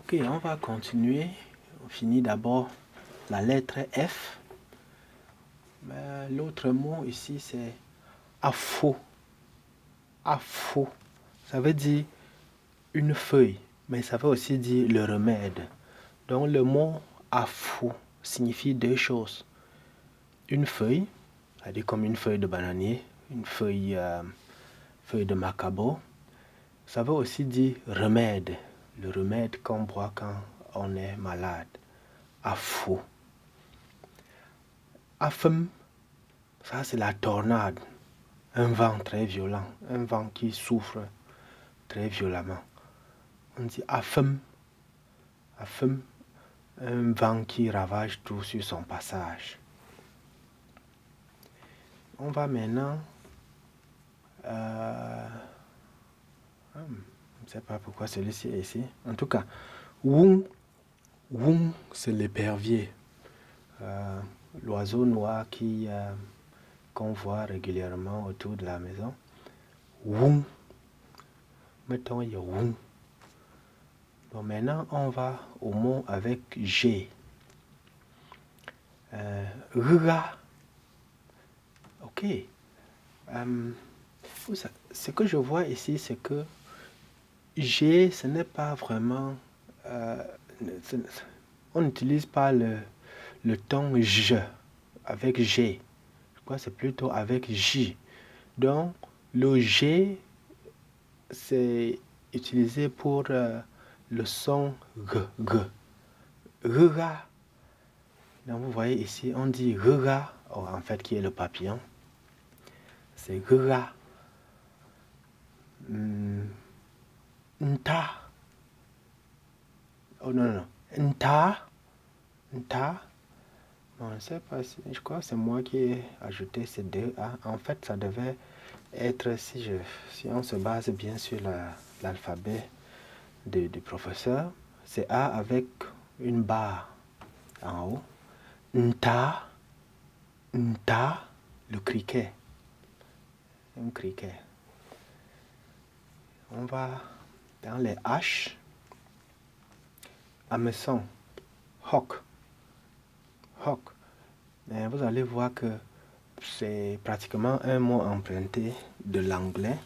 Ok, on va continuer. On finit d'abord la lettre F. L'autre mot ici, c'est afo. Afo. Ça veut dire une feuille, mais ça veut aussi dire le remède. Donc le mot afo signifie deux choses. Une feuille, c'est-à-dire comme une feuille de bananier, une feuille de macabo. Ça veut aussi dire remède. Le remède qu'on boit quand on est malade. Afo. Afem, ça c'est la tornade. Un vent très violent. Un vent qui souffre très violemment. On dit afem. Afem, un vent qui ravage tout sur son passage. On va maintenant... je ne sais pas pourquoi celui-ci est ici. En tout cas, Wung. Wung, c'est l'épervier. L'oiseau noir qu'on voit régulièrement autour de la maison. Wung. Mettons, il y a Wung. Bon, maintenant, on va au mot avec G. Rira. Ok. Ce que je vois ici, c'est que G, ce n'est pas vraiment... on n'utilise pas le ton je avec G. Je crois que c'est plutôt avec J. Donc, le G, c'est utilisé pour le son G. Rira. Donc, vous voyez ici, on dit rira, en fait, qui est le papillon. C'est rira. Nta. Oh non, non. Nta. Nta. Bon, je ne sais pas si... Je crois que c'est moi qui ai ajouté ces deux A. En fait, ça devait être, si on se base bien sur l'alphabet du professeur, c'est A avec une barre en haut. Nta. Nta. Le criquet. Un criquet. On va dans les H. Hameçon. Hoc. Hoc. Mais vous allez voir que c'est pratiquement un mot emprunté de l'anglais.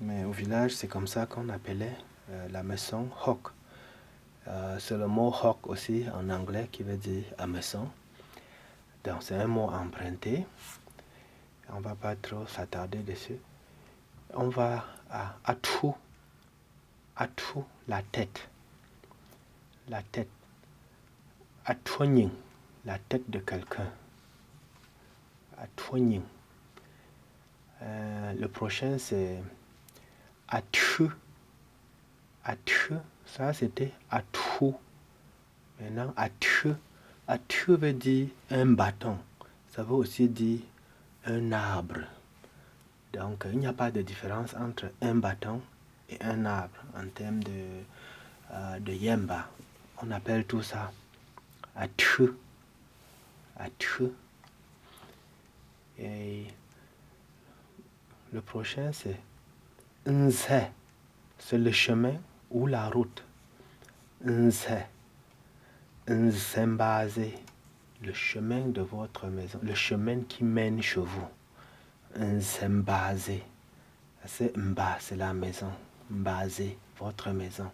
Mais au village, c'est comme ça qu'on appelait la maison hoc. C'est le mot hoc aussi en anglais qui veut dire hameçon. Donc c'est un mot emprunté. On ne va pas trop s'attarder dessus. On va à atou. Atou, la tête. La tête. Atoigning, la tête de quelqu'un. Atoigning. Le prochain c'est atu. Atu, ça c'était atou. Maintenant, atu. Atu veut dire un bâton. Ça veut aussi dire un arbre. Donc, il n'y a pas de différence entre un bâton et un arbre en termes de yemba. On appelle tout ça atu. Atu. Et le prochain, c'est nze. C'est le chemin ou la route. Nze. Nzembaze. Le chemin de votre maison. Le chemin qui mène chez vous. Nzembaze. C'est mba, c'est la maison. Mbazé, votre maison.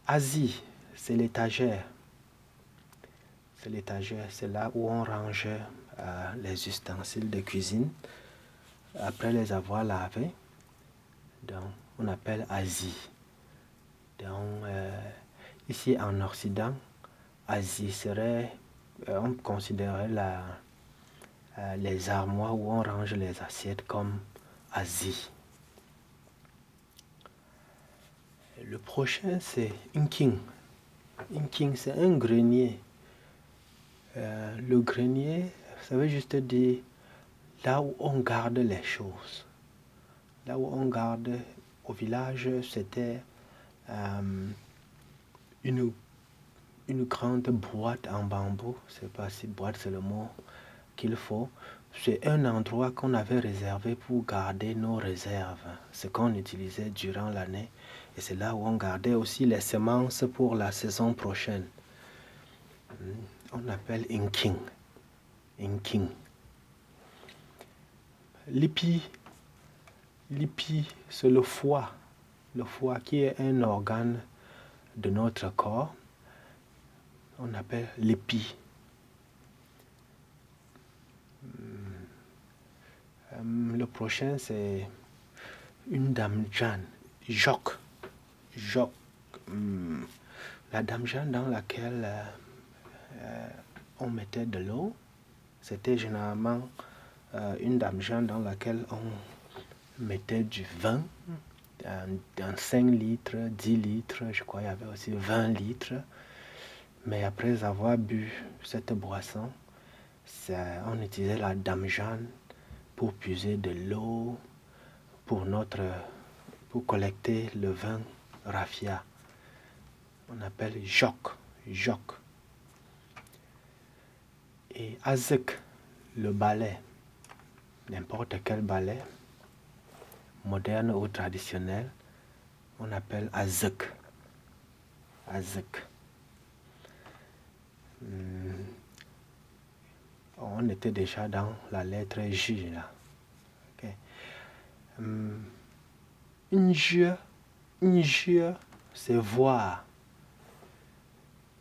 Asie, c'est l'étagère. C'est l'étagère, c'est là où on range les ustensiles de cuisine après les avoir lavés. Donc, on appelle Asie. Donc, ici en Occident, Asie serait, on considérerait les armoires où on range les assiettes comme Asie. Le prochain, c'est Inking. Inking, c'est un grenier. Le grenier, ça veut juste dire là où on garde les choses. Là où on garde, au village, c'était une grande boîte en bambou. Je ne sais pas si boîte c'est le mot qu'il faut. c'est un endroit qu'on avait réservé pour garder nos réserves, ce qu'on utilisait durant l'année. Et c'est là où on gardait aussi les semences pour la saison prochaine. On appelle inking. Inking. L'ipi, c'est le foie. Le foie qui est un organe de notre corps. On appelle l'ipi. Le prochain, c'est une damjan, joc. Joc. La damjan dans laquelle on mettait de l'eau, c'était généralement une damjan dans laquelle on mettait du vin, dans 5 litres, 10 litres, je crois qu'il y avait aussi 20 litres. Mais après avoir bu cette boisson, on utilisait la damjan pour puiser de l'eau, pour collecter le vin raffia. On appelle joc. Et azek, le balai, n'importe quel balai, moderne ou traditionnel, on appelle azek. On était déjà dans la lettre J là. Okay. Injure, c'est voir.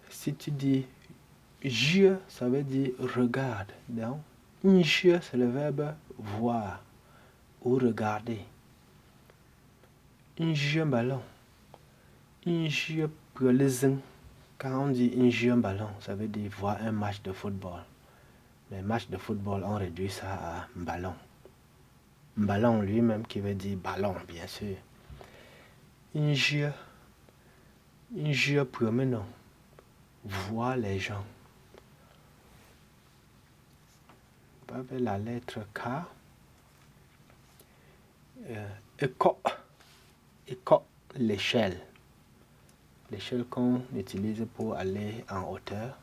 Si tu dis je, ça veut dire regarde. Donc, injure, c'est le verbe voir ou regarder. Injure un ballon. Injure pour les uns. Quand on dit injure un ballon, ça veut dire voir un match de football. Mais match de football, on réduit ça à un ballon. Un ballon lui-même qui veut dire ballon, bien sûr. Injure pour maintenant. Voir les gens. Avec la lettre K. Éco, l'échelle. L'échelle qu'on utilise pour aller en hauteur,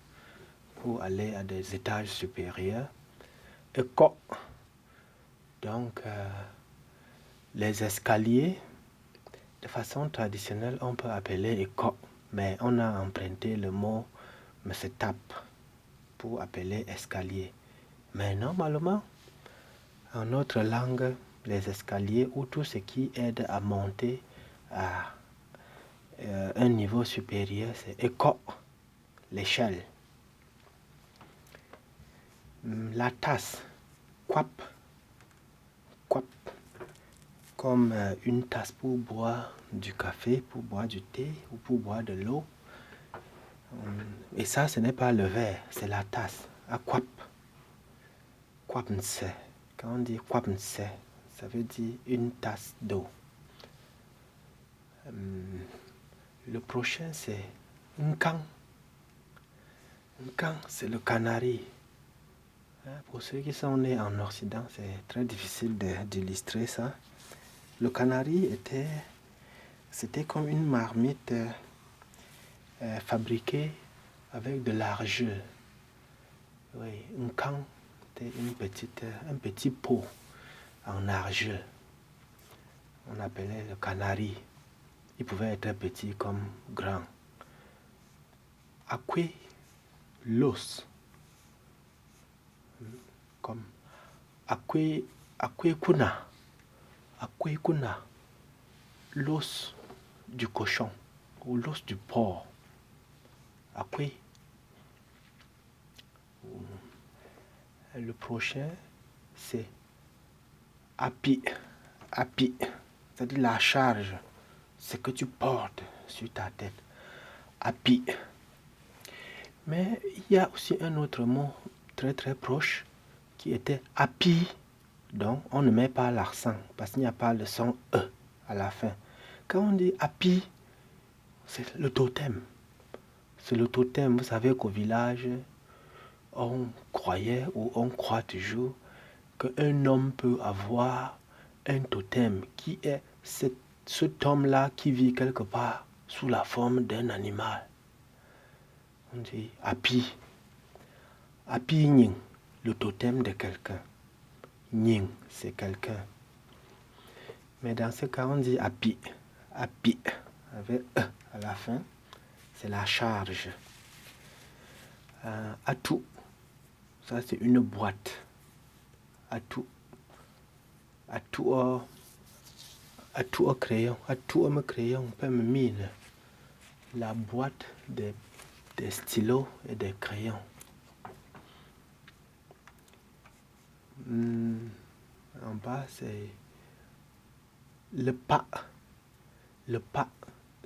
pour aller à des étages supérieurs. Éco. Donc, les escaliers, de façon traditionnelle, on peut appeler éco, mais on a emprunté le mot tape pour appeler escalier. Mais normalement, en notre langue, les escaliers ou tout ce qui aide à monter à un niveau supérieur, c'est éco, l'échelle. La tasse, quap, comme une tasse pour boire du café, pour boire du thé ou pour boire de l'eau. Et ça, ce n'est pas le verre, c'est la tasse. À quap. Quapnse. Quand on dit quapnse, ça veut dire une tasse d'eau. Le prochain, c'est nkan. Nkan, c'est le canari. Pour ceux qui sont nés en Occident, c'est très difficile d'illustrer ça. Le canari c'était comme une marmite fabriquée avec de l'argile. Oui, nkan, c'était un petit pot en argile. On appelait le canari. Il pouvait être petit comme grand. Akwe, l'os. Comme akwe kuna. Akwe kuna, l'os du cochon ou l'os du porc. Akwe. Le prochain, c'est api. Api, c'est-à-dire la charge, ce que tu portes sur ta tête. Api. Mais il y a aussi un autre mot très très proche qui était api. Donc on ne met pas l'accent parce qu'il n'y a pas le son E à la fin. Quand on dit api, c'est le totem. C'est le totem. Vous savez qu'au village, on croyait ou on croit toujours qu'un homme peut avoir un totem qui est cet homme-là qui vit quelque part sous la forme d'un animal. On dit api. Api ning, le totem de quelqu'un. Ning, c'est quelqu'un. Mais dans ce cas, on dit api. Api, avec E à la fin, c'est la charge. Atout, ça c'est une boîte. Atout. Atout au crayon. Atout au crayon, on peut me mine. La boîte des stylos et des crayons. En bas, c'est le pas. Le pas,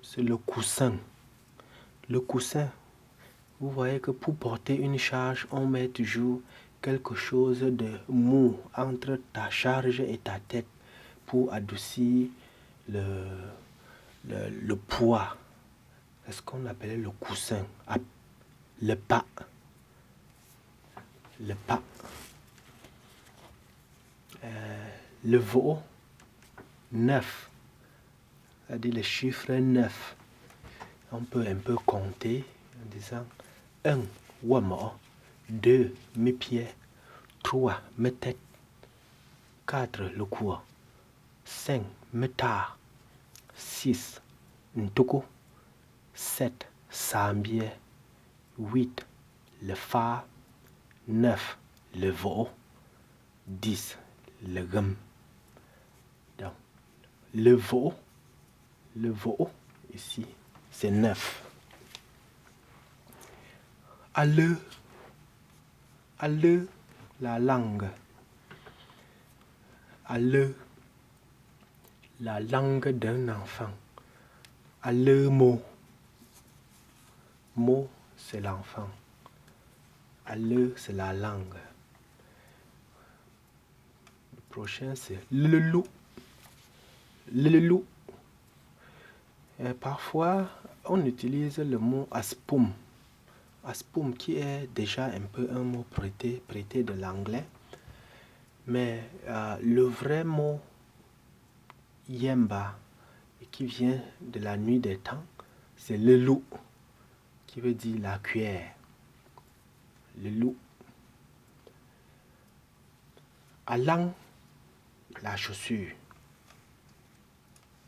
c'est le coussin. Le coussin, vous voyez que pour porter une charge, on met toujours quelque chose de mou entre ta charge et ta tête pour adoucir le poids. C'est ce qu'on appelle le coussin. Le pas. Le pas. Le veau, 9. C'est-à-dire le chiffre 9. On peut un peu compter en disant 1, wamo, 2, mes pieds, 3, mes têtes, 4, le cou, 5, mes tas, 6, ntoko, 7, sambier, 8, le fa, 9, le veau, 10, le gum. Donc, le veau, ici, c'est 9. Alleux, la langue. Alleux, la langue d'un enfant. Alleux, mot. Mot, c'est l'enfant. Alleux, c'est la langue. Le prochain, c'est le loup. Le loup. Et parfois, on utilise le mot aspum. Aspum qui est déjà un peu un mot prêté de l'anglais. Mais le vrai mot yemba, qui vient de la nuit des temps, c'est le loup, qui veut dire la cuillère. Le loup. Allang, la chaussure.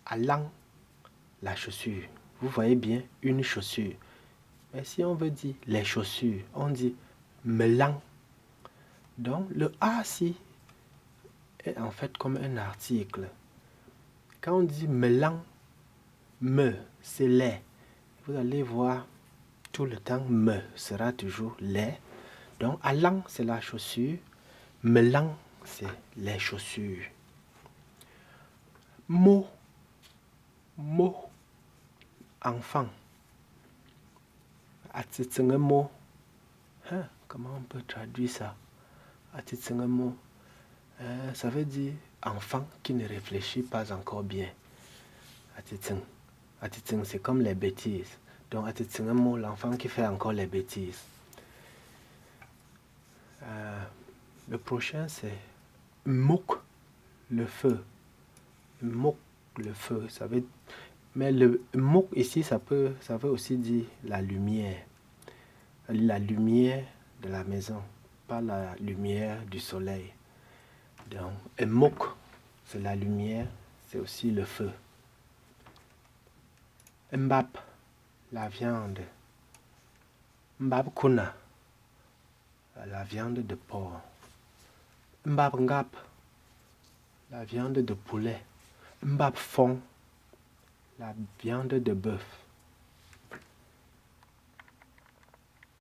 Allang, la chaussure. Vous voyez bien une chaussure. Mais si on veut dire les chaussures, on dit melang. Donc le A ci est en fait comme un article. Quand on dit melang, me, c'est les. Vous allez voir tout le temps me sera toujours les. Donc allang, c'est la chaussure. Melang, c'est les chaussures. Mot, enfant. Atitsengemo. Comment on peut traduire ça? Atitsengemo. Ça veut dire enfant qui ne réfléchit pas encore bien. Atitseng. Atitseng, c'est comme les bêtises. Donc atitsengemo, l'enfant qui fait encore les bêtises. Le prochain, c'est mouk, le feu. Mouk, le feu. Ça veut... Mais le mouk ici, ça veut aussi dire la lumière. La lumière de la maison, pas la lumière du soleil. Donc, un mouk, c'est la lumière, c'est aussi le feu. Mbap, la viande. Mbap kuna, la viande de porc. Mbap ngap, la viande de poulet. Mbap fond, la viande de bœuf.